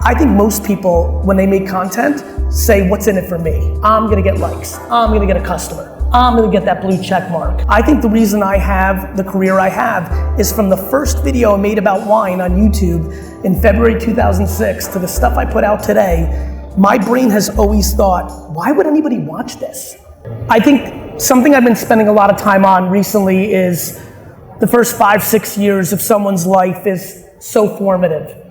I think most people, when they make content, say, what's in it for me? I'm gonna get likes. I'm gonna get a customer. I'm gonna get that blue check mark. I think the reason I have the career I have is from the first video I made about wine on YouTube in February 2006 to the stuff I put out today, my brain has always thought, why would anybody watch this? I think something I've been spending a lot of time on recently is the first 5-6 years of someone's life is so formative.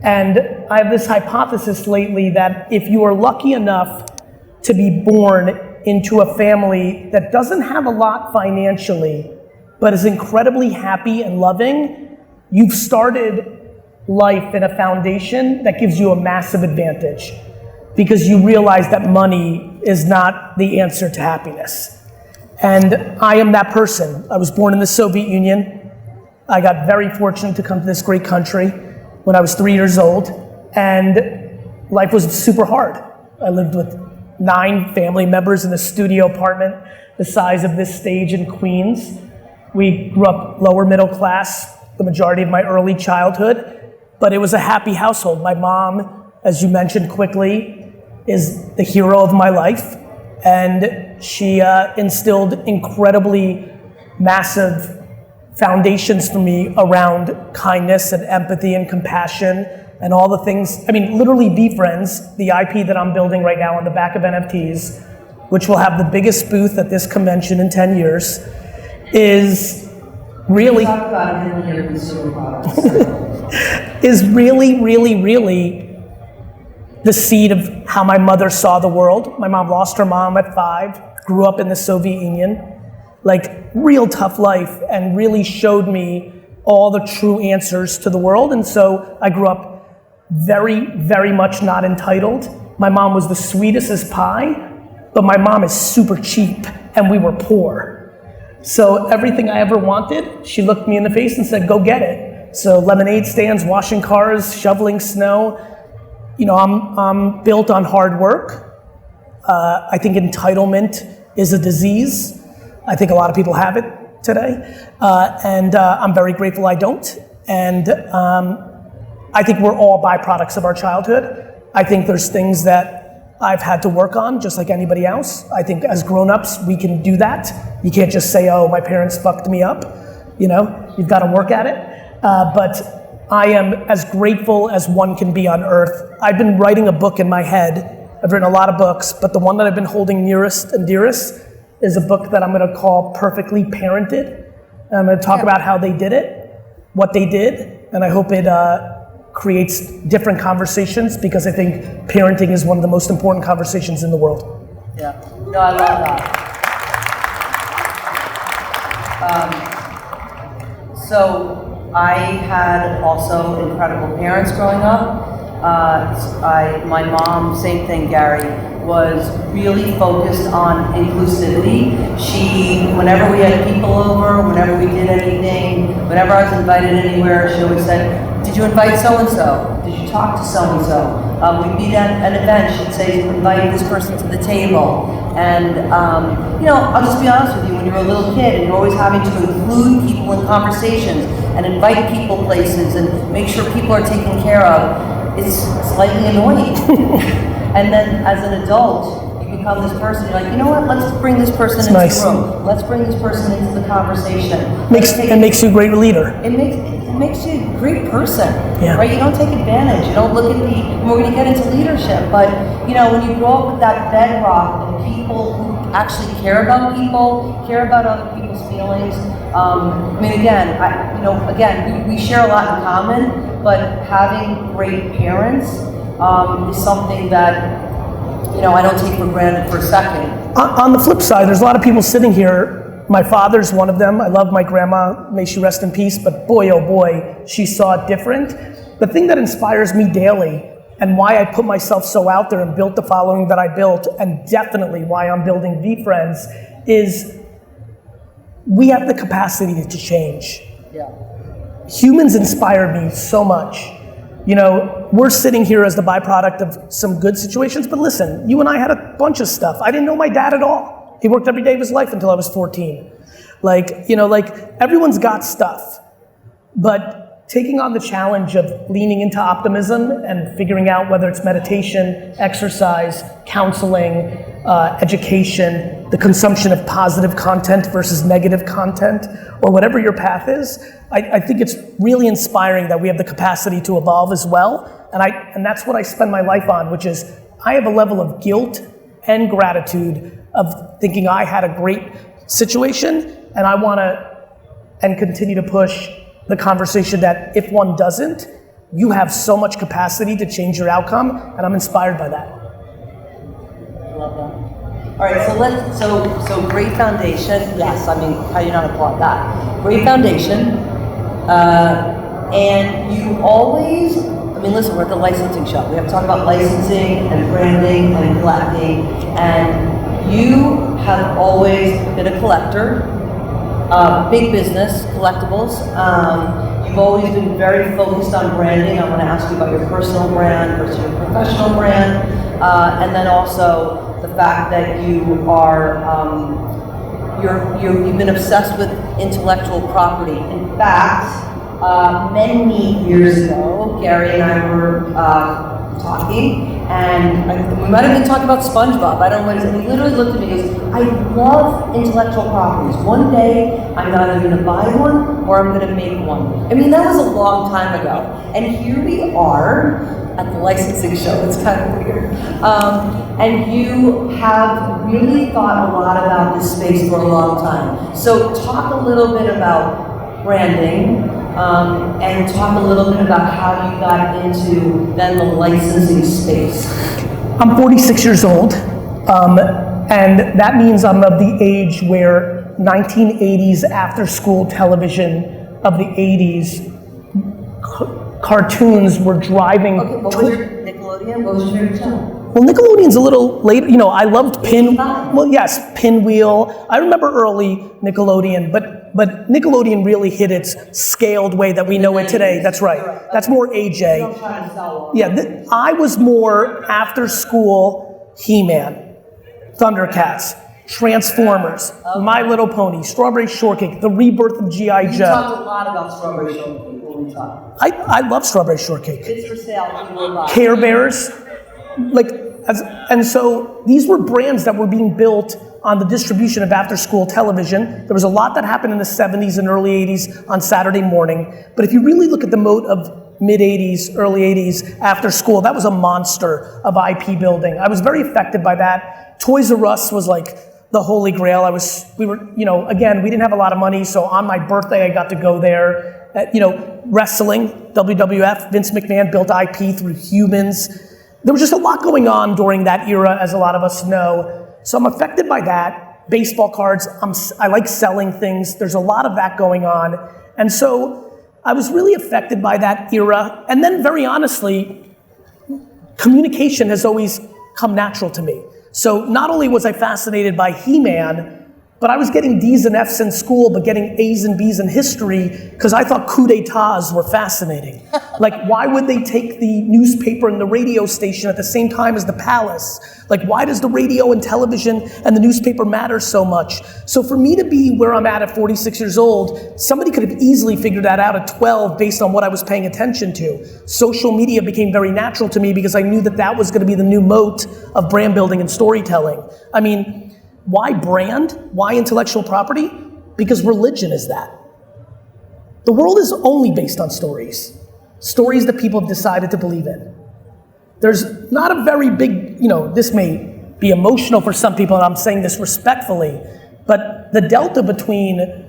And I have this hypothesis lately that if you are lucky enough to be born into a family that doesn't have a lot financially, but is incredibly happy and loving, you've started life in a foundation that gives you a massive advantage because you realize that money is not the answer to happiness. And I am that person. I was born in the Soviet Union. I got very fortunate to come to this great country when I was 3 years old, and life was super hard. I lived with 9 family members in a studio apartment the size of this stage in Queens. We grew up lower middle class the majority of my early childhood, but it was a happy household. My mom, as you mentioned quickly, is the hero of my life, and she instilled incredibly massive foundations for me around kindness and empathy and compassion and all the things. I mean, literally VeeFriends, the IP that I'm building right now on the back of NFTs, which will have the biggest booth at this convention in 10 years, is really, is really the seed of how my mother saw the world. My mom lost her mom at 5, grew up in the Soviet Union, like real tough life, and really showed me all the true answers to the world. And so I grew up very much not entitled. My mom was the sweetest as pie, but my mom is super cheap and we were poor. So everything I ever wanted, she looked me in the face and said, go get it. So lemonade stands, washing cars, shoveling snow. You know, I'm built on hard work. I think entitlement is a disease. I think a lot of people have it today, and I'm very grateful I don't. And I think we're all byproducts of our childhood. I think there's things that I've had to work on, just like anybody else. I think as grown-ups, we can do that. You can't just say, oh, my parents fucked me up. You know, you've got to work at it. But I am as grateful as one can be on earth. I've been writing a book in my head. I've written a lot of books, but the one that I've been holding nearest and dearest is a book that I'm gonna call Perfectly Parented. And I'm gonna talk about how they did it, what they did, and I hope it creates different conversations, because I think parenting is one of the most important conversations in the world. Yeah, no, I love that. So I had also incredible parents growing up. My mom, same thing, Gary, was really focused on inclusivity. Whenever we had people over, whenever we did anything, whenever I was invited anywhere, she always said, did you invite so-and-so? Did you talk to so-and-so? We'd be at an event, she'd say, invite this person to the table. And, you know, I'll just be honest with you, when you're a little kid and you're always having to include people in conversations and invite people places and make sure people are taken care of, it's slightly annoying. And then as an adult, you become this person, you're like, you know what, let's bring this person into the room. Let's bring this person into the conversation. It makes you a great leader. It makes you a great person, yeah. Right? You don't take advantage. You don't look at we're going to get into leadership, but you know, when you grow up with that bedrock of people who actually care about people, care about other people's feelings. I mean, again, we share a lot in common, but having great parents is something that, you know, I don't take for granted for a second. On the flip side, there's a lot of people sitting here. My father's one of them. I love my grandma, may she rest in peace, but boy, oh boy, she saw it different. The thing that inspires me daily and why I put myself so out there and built the following that I built, and definitely why I'm building VeeFriends, is we have the capacity to change. Yeah. Humans inspire me so much. You know, we're sitting here as the byproduct of some good situations, but listen, you and I had a bunch of stuff. I didn't know my dad at all. He worked every day of his life until I was 14. Like, you know, like everyone's got stuff, but taking on the challenge of leaning into optimism and figuring out whether it's meditation, exercise, counseling, education, the consumption of positive content versus negative content, or whatever your path is, I think it's really inspiring that we have the capacity to evolve as well. And that's what I spend my life on, which is I have a level of guilt and gratitude of thinking I had a great situation, and I want to and continue to push the conversation that if one doesn't, you have so much capacity to change your outcome, and I'm inspired by that. I love that. All right, so great foundation. Yes, I mean, how do you not applaud that? Great foundation, and you always. I mean, listen, we're at the licensing shop. We have to talk about licensing and branding and collecting, and you have always been a collector. Big business, collectibles. You've always been very focused on branding. I want to ask you about your personal brand versus your professional brand, and then also the fact that you are you've been obsessed with intellectual property. In fact, many years ago, Gary and I were talking, and we might have been talking about SpongeBob. I don't know what it is. And he literally looked at me and goes, I love intellectual properties. One day, I'm either going to buy one or I'm going to make one. I mean, that was a long time ago. And here we are at the licensing show. It's kind of weird. And you have really thought a lot about this space for a long time. So talk a little bit about branding, and talk a little bit about how you got into then the licensing space. I'm 46 years old, and that means I'm of the age where 1980s after-school television of the 80s cartoons were driving. Okay, what was your Nickelodeon? What was your favorite channel? Well, Nickelodeon's a little later. You know, I loved Pinwheel. I remember early Nickelodeon, but Nickelodeon really hit its scaled way that we know it today. That's right. That's more AJ. Yeah, I was more after school He-Man, Thundercats, Transformers, My Little Pony, Strawberry Shortcake, the rebirth of G.I. Joe. You talked a lot about Strawberry Shortcake when we talked. I love Strawberry Shortcake. It's for sale. Care Bears. And so these were brands that were being built on the distribution of after-school television. There was a lot that happened in the 70s and early 80s on Saturday morning. But if you really look at the moat of mid-80s, early 80s after school, that was a monster of IP building. I was very affected by that. Toys R Us was like the holy grail. Again, we didn't have a lot of money, so on my birthday, I got to go there. Wrestling, WWF, Vince McMahon built IP through humans. There was just a lot going on during that era, as a lot of us know. So I'm affected by that. Baseball cards, I like selling things. There's a lot of that going on. And so I was really affected by that era. And then very honestly, communication has always come natural to me. So not only was I fascinated by He-Man, but I was getting D's and F's in school, but getting A's and B's in history because I thought coup d'etats were fascinating. Like, why would they take the newspaper and the radio station at the same time as the palace? Like, why does the radio and television and the newspaper matter so much? So for me to be where I'm at 46 years old, somebody could have easily figured that out at 12 based on what I was paying attention to. Social media became very natural to me because I knew that that was going to be the new moat of brand building and storytelling. I mean, why brand? Why intellectual property? Because religion is that. The world is only based on stories. Stories that people have decided to believe in. There's not a very big, this may be emotional for some people, and I'm saying this respectfully, but the delta between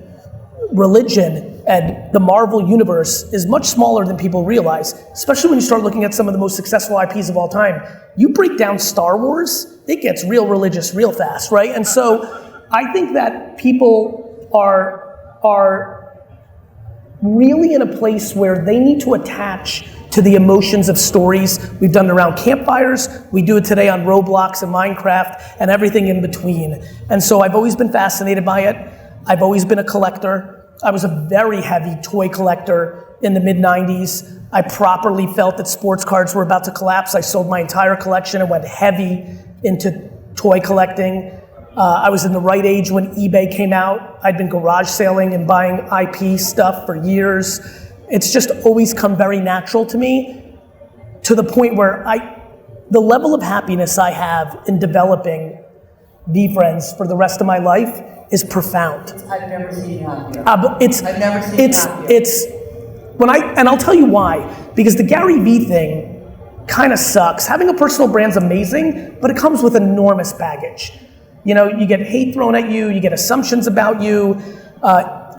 religion and the Marvel universe is much smaller than people realize, especially when you start looking at some of the most successful IPs of all time. You break down Star Wars, it gets real religious real fast, right? And so I think that people are really in a place where they need to attach to the emotions of stories. We've done it around campfires, we do it today on Roblox and Minecraft and everything in between. And so I've always been fascinated by it. I've always been a collector. I was a very heavy toy collector in the mid-90s. I properly felt that sports cards were about to collapse. I sold my entire collection and went heavy into toy collecting. I was in the right age when eBay came out. I'd been garage selling and buying IP stuff for years. It's just always come very natural to me, to the point where the level of happiness I have in developing VeeFriends for the rest of my life is profound. I've never seen you happier. I've never seen you happier. And I'll tell you why. Because the GaryVee thing kind of sucks. Having a personal brand's amazing, but it comes with enormous baggage. You know, you get hate thrown at you, you get assumptions about you,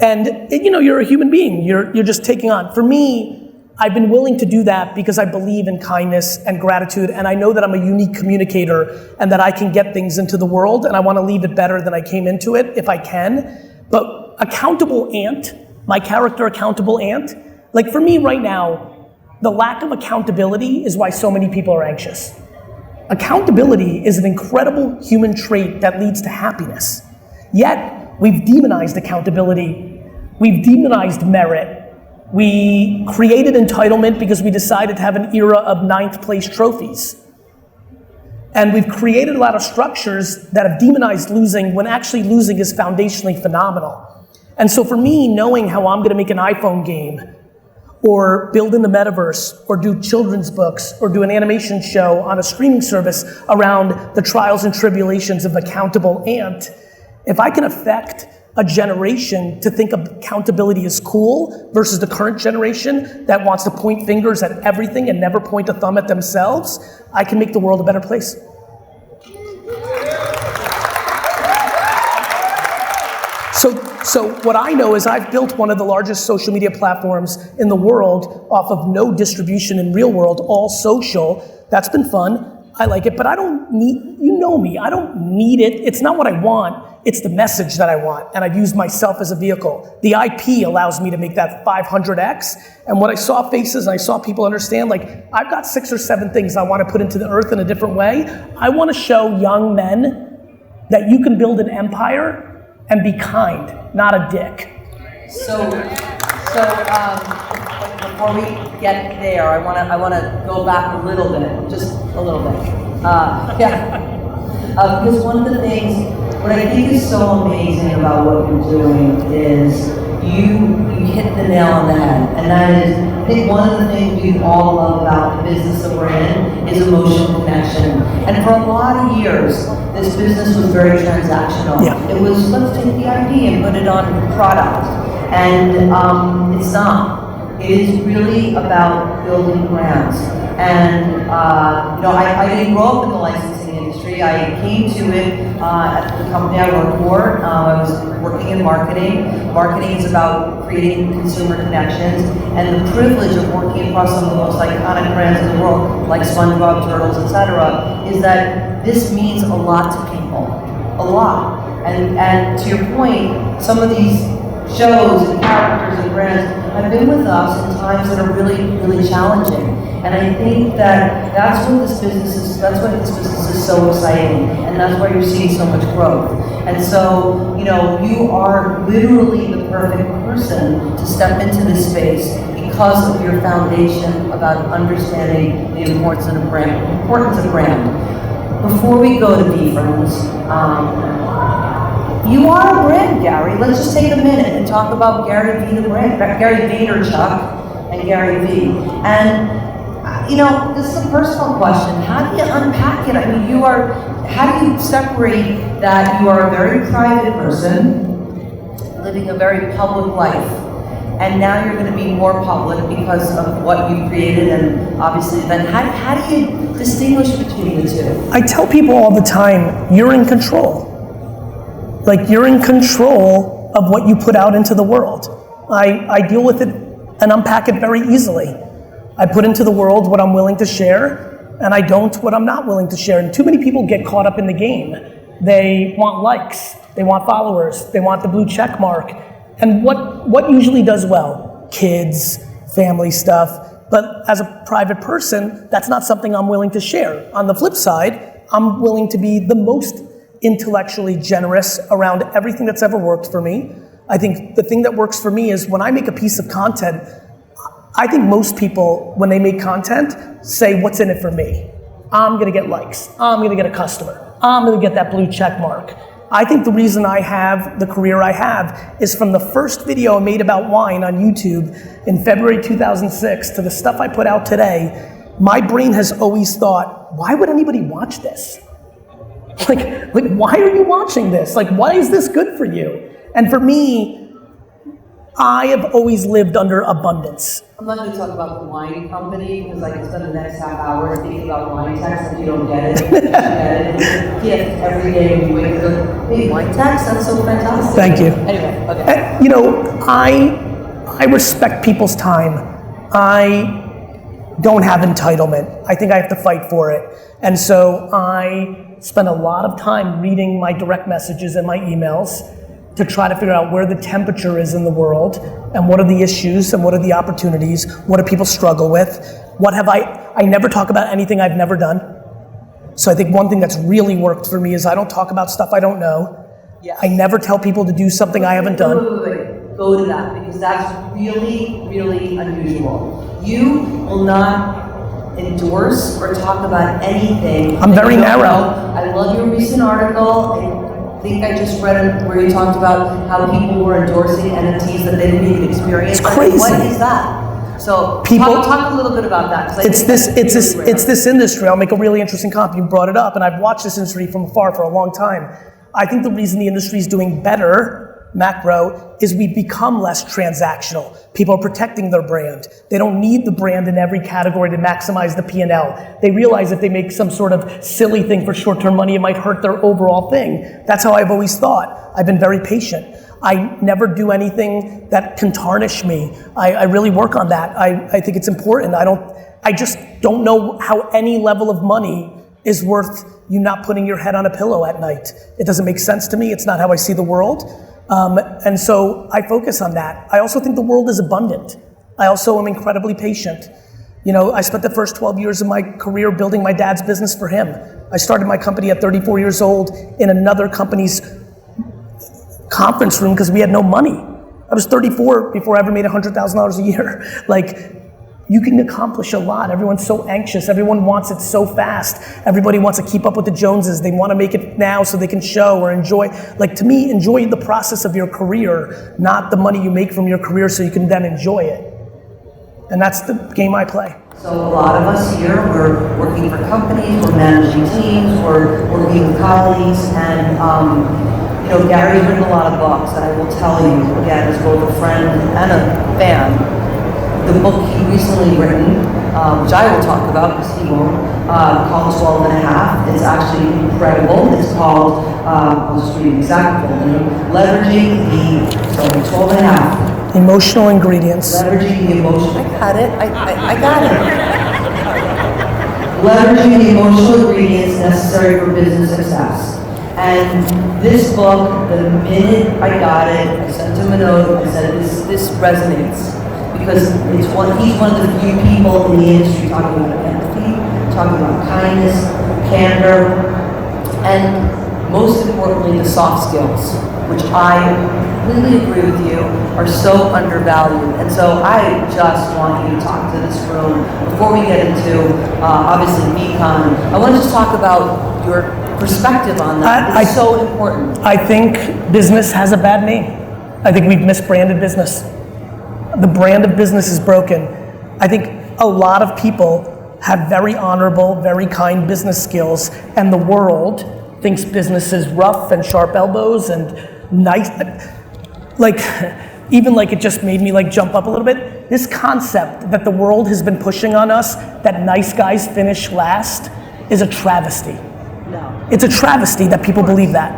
you're a human being. You're just taking on. For me, I've been willing to do that because I believe in kindness and gratitude, and I know that I'm a unique communicator and that I can get things into the world, and I want to leave it better than I came into it if I can. But accountable ant, my character accountable ant, like for me right now, the lack of accountability is why so many people are anxious. Accountability is an incredible human trait that leads to happiness. Yet, we've demonized accountability. We've demonized merit. We created entitlement because we decided to have an era of 9th place trophies. And we've created a lot of structures that have demonized losing when actually losing is foundationally phenomenal. And so for me, knowing how I'm gonna make an iPhone game, or build in the metaverse, or do children's books, or do an animation show on a streaming service around the trials and tribulations of accountable ant, if I can affect a generation to think of accountability as cool versus the current generation that wants to point fingers at everything and never point a thumb at themselves, I can make the world a better place. So what I know is I've built one of the largest social media platforms in the world off of no distribution in real world, all social. That's been fun. I like it, but I don't need, you know me, I don't need it. It's not what I want, it's the message that I want, and I've used myself as a vehicle. The IP allows me to make that 500x, and when I saw faces and I saw people understand, like, I've got 6 or 7 things I want to put into the earth in a different way. I want to show young men that you can build an empire and be kind, not a dick. So before we get there, I want to go back a little bit, just a little bit. Because one of the things, what I think is so amazing about what you're doing is you hit the nail on the head, and that is, I think one of the things we all love about the business that we're in is emotional connection. And for a lot of years, this business was very transactional. Yeah. It was, let's take the IP and put it on product. And it's not. It is really about building brands. And I didn't grow up in the licensing industry. I came to it at the company I worked for. I was working in marketing. Marketing is about creating consumer connections, and the privilege of working across some of the most iconic brands in the world, like SpongeBob, Turtles, etc., is that this means a lot to people, a lot. And to your point, some of these shows and characters and brands have been with us in times that are really, really challenging. And I think that's why this business is so exciting, and that's why you're seeing so much growth. And so, you are literally the perfect person to step into this space because of your foundation about understanding the importance of brand. Before we go to VeeFriends, you are a brand, Gary. Let's just take a minute and talk about GaryVee, the brand, Gary Vaynerchuk and GaryVee. And this is a personal question. How do you unpack it? I mean, how do you separate that you are a very private person, living a very public life, and now you're going to be more public because of what you created, and obviously then how do you distinguish between the two? I tell people all the time, you're in control. Like, you're in control of what you put out into the world. I deal with it and unpack it very easily. I put into the world what I'm willing to share, and I don't what I'm not willing to share. And too many people get caught up in the game. They want likes, they want followers, they want the blue check mark. And what usually does well? Kids, family stuff. But as a private person, that's not something I'm willing to share. On the flip side, I'm willing to be the most intellectually generous around everything that's ever worked for me. I think the thing that works for me is when I make a piece of content, I think most people, when they make content, say, what's in it for me? I'm gonna get likes. I'm gonna get a customer. I'm gonna get that blue check mark. I think the reason I have the career I have is from the first video I made about wine on YouTube in February 2006 to the stuff I put out today. My brain has always thought, why would anybody watch this? Like, why are you watching this? Like, why is this good for you? And for me, I have always lived under abundance. I'm not going to talk about the wine company because I can spend the next half hour speaking about wine tax if you don't get it. You get it. It's a gift every day when you wake up. Hey, wine tax? That's so fantastic. Thank you. Anyway, okay. You know, I respect people's time. I don't have entitlement. I think I have to fight for it. And so I spend a lot of time reading my direct messages and my emails to try to figure out where the temperature is in the world and what are the issues and what are the opportunities, what do people struggle with, what have I never talk about anything I've never done. So I think one thing that's really worked for me is I don't talk about stuff I don't know. Yes. I never tell people to do something I haven't done. Wait. Go to that because that's really, really unusual. You will not endorse or talk about anything. I'm very narrow. I love your recent article. I think I just read it where you talked about how people were endorsing NFTs that they didn't even experience. It's crazy. What is that? So People, talk a little bit about that. It's this industry. I'll make a really interesting comment. You brought it up, and I've watched this industry from afar for a long time. I think the reason the industry is doing better, macro, is we've become less transactional. People are protecting their brand. They don't need the brand in every category to maximize the P&L. They realize if they make some sort of silly thing for short-term money, it might hurt their overall thing. That's how I've always thought. I've been very patient. I never do anything that can tarnish me. I really work on that. I think it's important. I just don't know how any level of money is worth you not putting your head on a pillow at night. It doesn't make sense to me. It's not how I see the world. And so I focus on that. I also think the world is abundant. I also am incredibly patient. You know, I spent the first 12 years of my career building my dad's business for him. I started my company at 34 years old in another company's conference room because we had no money. I was 34 before I ever made $100,000 a year. Like, you can accomplish a lot. Everyone's so anxious. Everyone wants it so fast. Everybody wants to keep up with the Joneses. They want to make it now so they can show or enjoy. Like, to me, enjoy the process of your career, not the money you make from your career so you can then enjoy it. And that's the game I play. So a lot of us here, we're working for companies, we're managing teams, we're working with colleagues, and you know, Gary's written a lot of books, and I will tell you, again, as both a friend and a fan, the book he recently written, which I will talk about because he won't, called 12 and a Half. It's actually incredible. It's called, I'll just read the exact full name, Leveraging the 12 and a Half. Emotional ingredients. Leveraging the emotional, I got it, I got it. Leveraging the emotional ingredients necessary for business success. And this book, the minute I got it, I sent him a note, I said, this resonates. Because he's one of the few people in the industry talking about empathy, talking about kindness, candor, and most importantly, the soft skills, which I completely agree with you, are so undervalued. And so I just want you to talk to this room before we get into, obviously, VeeCon. I want to just talk about your perspective on that. It's so important. I think business has a bad name. I think we've misbranded business. The brand of business is broken. I think a lot of people have very honorable, very kind business skills, and the world thinks business is rough and sharp elbows and nice. Like, even like it just made me like jump up a little bit. This concept that the world has been pushing on us, that nice guys finish last, is a travesty. No. It's a travesty that people believe that.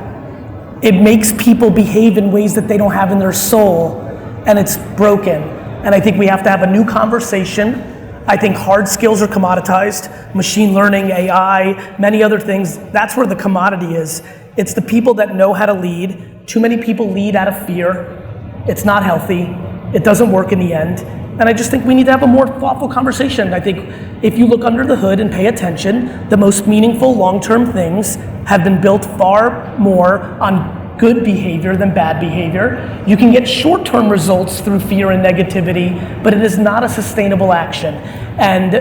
It makes people behave in ways that they don't have in their soul, and it's broken. And I think we have to have a new conversation. I think hard skills are commoditized, machine learning, AI, many other things. That's where the commodity is. It's the people that know how to lead. Too many people lead out of fear. It's not healthy. It doesn't work in the end. And I just think we need to have a more thoughtful conversation. I think if you look under the hood and pay attention, the most meaningful long-term things have been built far more on good behavior than bad behavior. You can get short-term results through fear and negativity, but it is not a sustainable action. And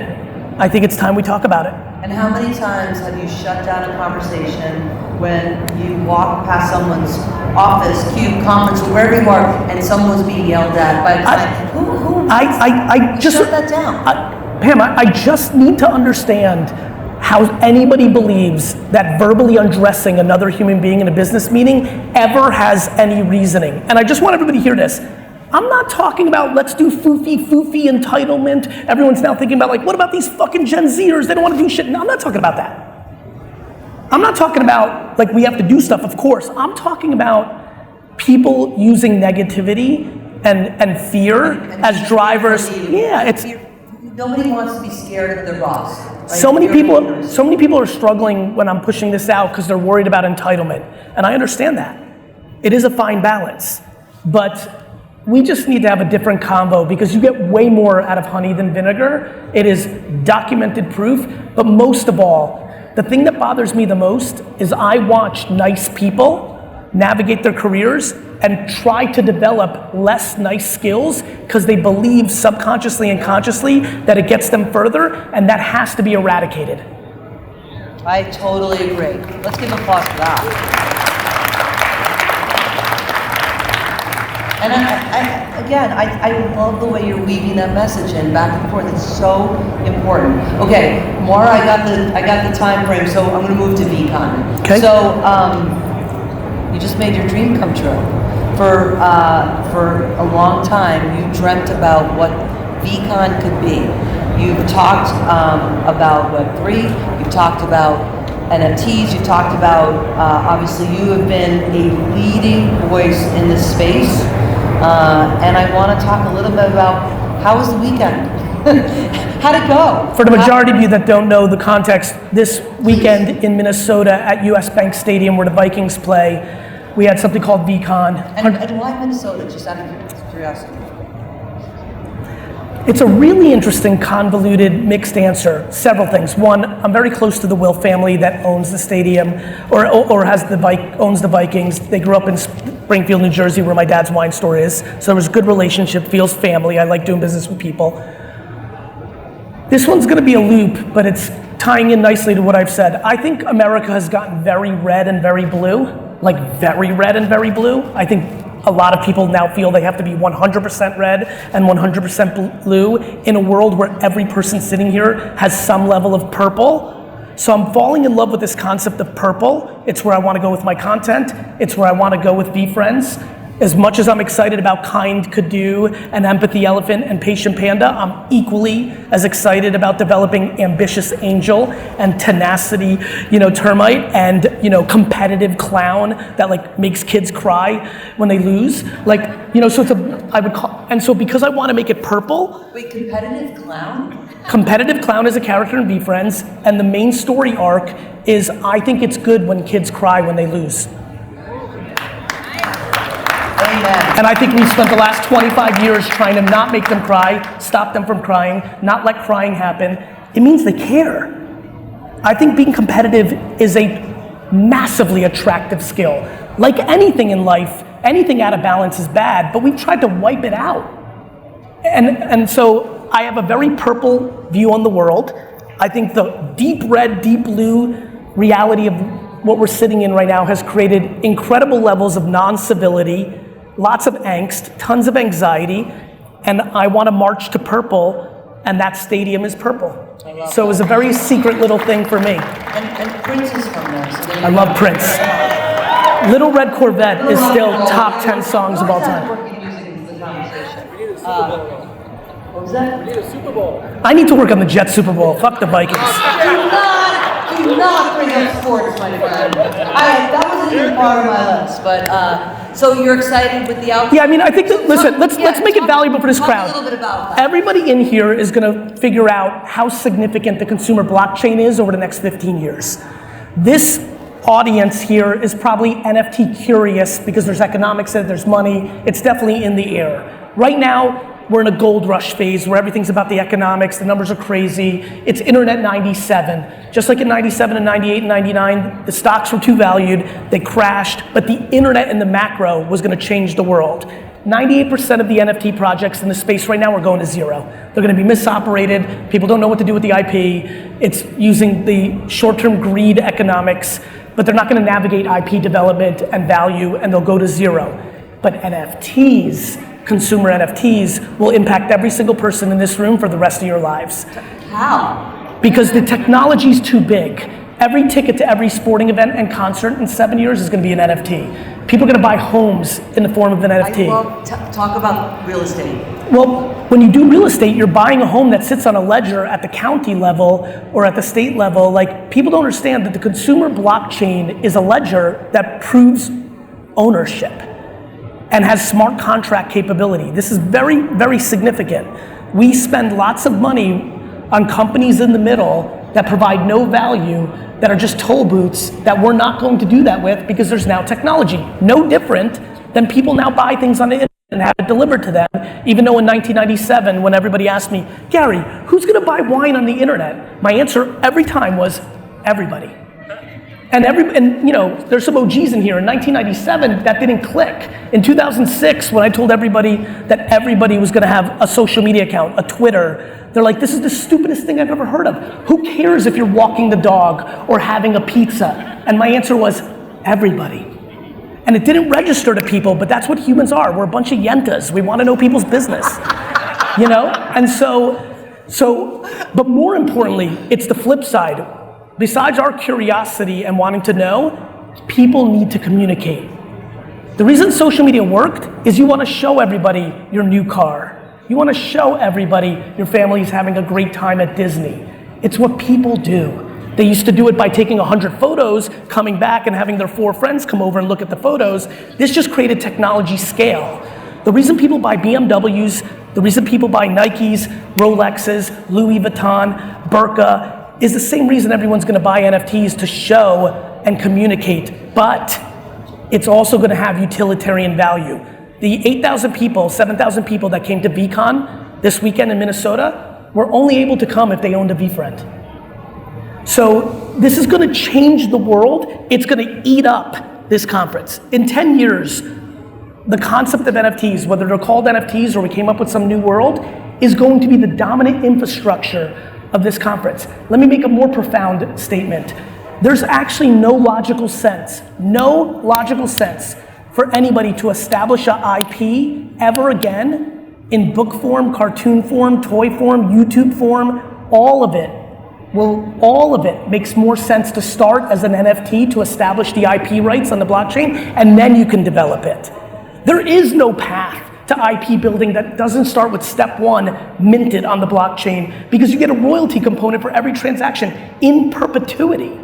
I think it's time we talk about it. And how many times have you shut down a conversation when you walk past someone's office, cube, conference, or wherever you are, and someone's being yelled at by a client? I just shut that down. Pam, I just need to understand how anybody believes that verbally undressing another human being in a business meeting ever has any reasoning. And I just want everybody to hear this. I'm not talking about let's do foofy entitlement. Everyone's now thinking about like, what about these fucking Gen Zers? They don't want to do shit. No, I'm not talking about that. I'm not talking about like we have to do stuff, of course. I'm talking about people using negativity and fear as drivers. Yeah, it's nobody wants to be scared of their boss. Right? So many people are struggling when I'm pushing this out because they're worried about entitlement. And I understand that. It is a fine balance. But we just need to have a different convo because you get way more out of honey than vinegar. It is documented proof. But most of all, the thing that bothers me the most is I watch nice people navigate their careers and try to develop less nice skills because they believe subconsciously and consciously that it gets them further, and that has to be eradicated. I totally agree. Let's give applause for that. And I love the way you're weaving that message in back and forth. It's so important. Okay, Maura, I got the time frame, so I'm going to move to VeeCon. Okay. So you just made your dream come true. For a long time, you dreamt about what VeeCon could be. You've talked about Web3. You've talked about NFTs. You've talked about obviously you have been a leading voice in this space. And I want to talk a little bit about how was the weekend? How'd it go? For the majority of you that don't know the context, this weekend in Minnesota at US Bank Stadium where the Vikings play, we had something called VeeCon. And why Minnesota, just out of curiosity? It's a really interesting, convoluted, mixed answer. Several things. One, I'm very close to the Will family that owns the stadium, or owns the Vikings. They grew up in Springfield, New Jersey, where my dad's wine store is. So there was a good relationship, feels family. I like doing business with people. This one's going to be a loop, but it's tying in nicely to what I've said. I think America has gotten very red and very blue, like very red and very blue. I think a lot of people now feel they have to be 100% red and 100% blue in a world where every person sitting here has some level of purple. So I'm falling in love with this concept of purple. It's where I want to go with my content. It's where I want to go with VeeFriends. As much as I'm excited about Kind Could Do and Empathy Elephant and Patient Panda, I'm equally as excited about developing Ambitious Angel and Tenacity, Termite and, Competitive Clown that like makes kids cry when they lose. So because I want to make it purple. Wait, Competitive Clown? Competitive Clown is a character in VeeFriends, and the main story arc is I think it's good when kids cry when they lose. Amen. And I think we spent the last 25 years trying to not make them cry, stop them from crying, not let crying happen. It means they care. I think being competitive is a massively attractive skill. Like anything in life, anything out of balance is bad, but we've tried to wipe it out. And so I have a very purple view on the world. I think the deep red, deep blue reality of what we're sitting in right now has created incredible levels of non-civility, lots of angst, tons of anxiety, and I want to march to purple, and that stadium is purple. So it was a very secret little thing for me. And Prince is from there. So I love Prince. Little Red Corvette is still top 10 songs of all time. What was that? We need a Super Bowl. I need to work on the Jets Super Bowl. Fuck the Vikings. Do not bring up sports, my friend. That wasn't even part of my list, but so you're excited with the outcome? Yeah, I mean, I think that, listen, let's make it valuable for this crowd. Talk a little bit about that. Everybody in here is going to figure out how significant the consumer blockchain is over the next 15 years. This audience here is probably NFT curious because there's economics in it, there's money. It's definitely in the air. Right now, we're in a gold rush phase where everything's about the economics, the numbers are crazy. It's internet 97. Just like in 97 and 98 and 99, the stocks were too valued, they crashed, but the internet and the macro was gonna change the world. 98% of the NFT projects in the space right now are going to zero. They're going to be misoperated. People don't know what to do with the IP. It's using the short-term greed economics, but they're not going to navigate IP development and value, and they'll go to zero. But NFTs, consumer NFTs, will impact every single person in this room for the rest of your lives. How? Because the technology's too big. Every ticket to every sporting event and concert in 7 years is going to be an NFT. People are going to buy homes in the form of an NFT. Talk about real estate. Well, when you do real estate, you're buying a home that sits on a ledger at the county level or at the state level. Like, people don't understand that the consumer blockchain is a ledger that proves ownership and has smart contract capability. This is very, very significant. We spend lots of money on companies in the middle that provide no value, that are just toll booths, that we're not going to do that with because there's now technology. No different than people now buy things on the internet and have it delivered to them, even though in 1997, when everybody asked me, Gary, who's gonna buy wine on the internet? My answer every time was, everybody. And you know, there's some OGs in here. In 1997, that didn't click. In 2006, when I told everybody that everybody was gonna have a social media account, a Twitter, they're like, this is the stupidest thing I've ever heard of. Who cares if you're walking the dog or having a pizza? And my answer was, everybody. And it didn't register to people, but that's what humans are. We're a bunch of yentas. We wanna know people's business, you know? And but more importantly, it's the flip side. Besides our curiosity and wanting to know, people need to communicate. The reason social media worked is you want to show everybody your new car. You want to show everybody your family's having a great time at Disney. It's what people do. They used to do it by taking 100 photos, coming back and having their 4 friends come over and look at the photos. This just created technology scale. The reason people buy BMWs, the reason people buy Nikes, Rolexes, Louis Vuitton, Birka, is the same reason everyone's gonna buy NFTs, to show and communicate, but it's also gonna have utilitarian value. The 8,000 people, 7,000 people that came to VeeCon this weekend in Minnesota were only able to come if they owned a VeeFriend. So this is gonna change the world. It's gonna eat up this conference. In 10 years, the concept of NFTs, whether they're called NFTs or we came up with some new world, is going to be the dominant infrastructure of this conference. Let me make a more profound statement. There's actually no logical sense for anybody to establish an IP ever again in book form, cartoon form, toy form, YouTube form. All of it makes more sense to start as an NFT to establish the IP rights on the blockchain, and then you can develop it. There is no path to IP building that doesn't start with step 1, minted on the blockchain, because you get a royalty component for every transaction in perpetuity.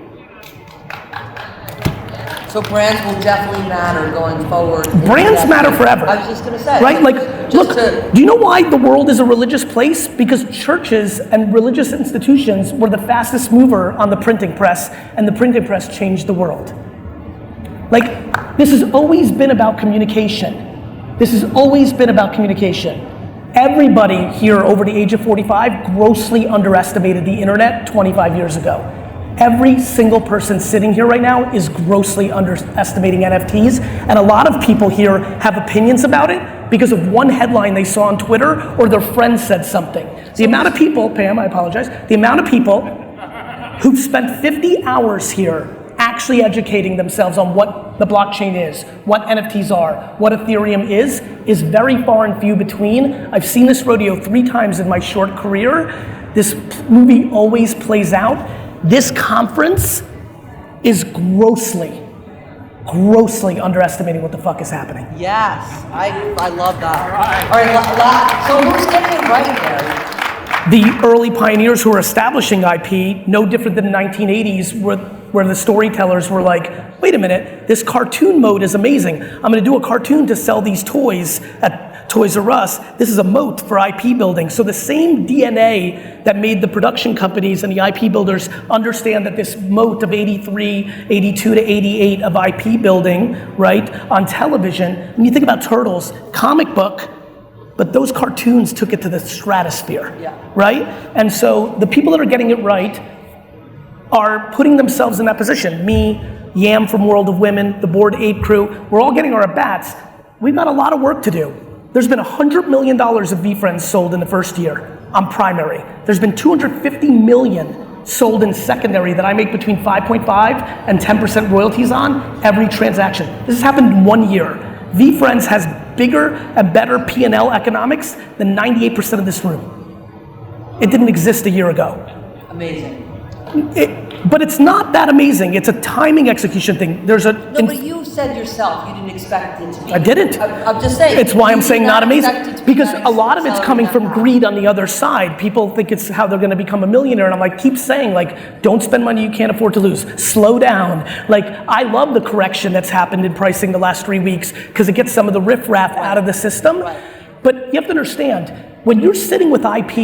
So brands will definitely matter going forward. Brands matter forever. I was just gonna say. Right, like, look, do you know why the world is a religious place? Because churches and religious institutions were the fastest mover on the printing press, and the printing press changed the world. Like, this has always been about communication. This has always been about communication. Everybody here over the age of 45 grossly underestimated the internet 25 years ago. Every single person sitting here right now is grossly underestimating NFTs, and a lot of people here have opinions about it because of one headline they saw on Twitter or their friend said something. The amount of people, Pam, I apologize, the amount of people who've spent 50 hours here actually educating themselves on what the blockchain is, what NFTs are, what Ethereum is very far and few between. I've seen this rodeo 3 times in my short career. This movie always plays out. This conference is grossly underestimating what the fuck is happening. Yes, I love that. All right, so who's getting it right, Gary? The early pioneers who are establishing IP, no different than the 1980s, where the storytellers were like, wait a minute, this cartoon mode is amazing. I'm gonna do a cartoon to sell these toys at Toys R Us. This is a moat for IP building. So the same DNA that made the production companies and the IP builders understand that this moat of 83, 82 to 88 of IP building, right, on television, when you think about Turtles, comic book, but those cartoons took it to the stratosphere, right? And so the people that are getting it right are putting themselves in that position. Me, Yam from World of Women, the Bored Ape crew, we're all getting our at-bats. We've got a lot of work to do. There's been $100 million of VeeFriends sold in the first year on primary. There's been 250 million sold in secondary that I make between 5.5 and 10% royalties on every transaction. This has happened in 1 year. VeeFriends has bigger and better P&L economics than 98% of this room. It didn't exist a year ago. Amazing. But it's not that amazing. It's a timing execution thing. No, but you said yourself you didn't expect it to be. I didn't. I'm just saying. It's why I'm saying not amazing. Because a lot of it's coming from greed. greed on the other side. People think it's how they're going to become a millionaire, and I'm like, keep saying, like, don't spend money you can't afford to lose. Slow down. Like, I love the correction that's happened in pricing the last 3 weeks because it gets some of the riffraff out of the system. Right. But you have to understand, when you're sitting with IP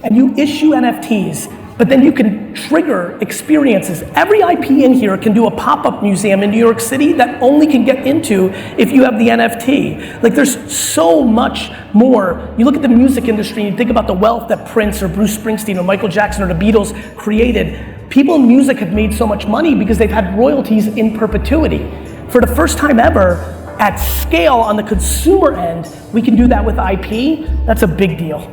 and you issue NFTs, but then you can trigger experiences. Every IP in here can do a pop-up museum in New York City that only can get into if you have the NFT. Like, there's so much more. You look at the music industry and you think about the wealth that Prince or Bruce Springsteen or Michael Jackson or the Beatles created. People in music have made so much money because they've had royalties in perpetuity. For the first time ever, at scale on the consumer end, we can do that with IP. That's a big deal.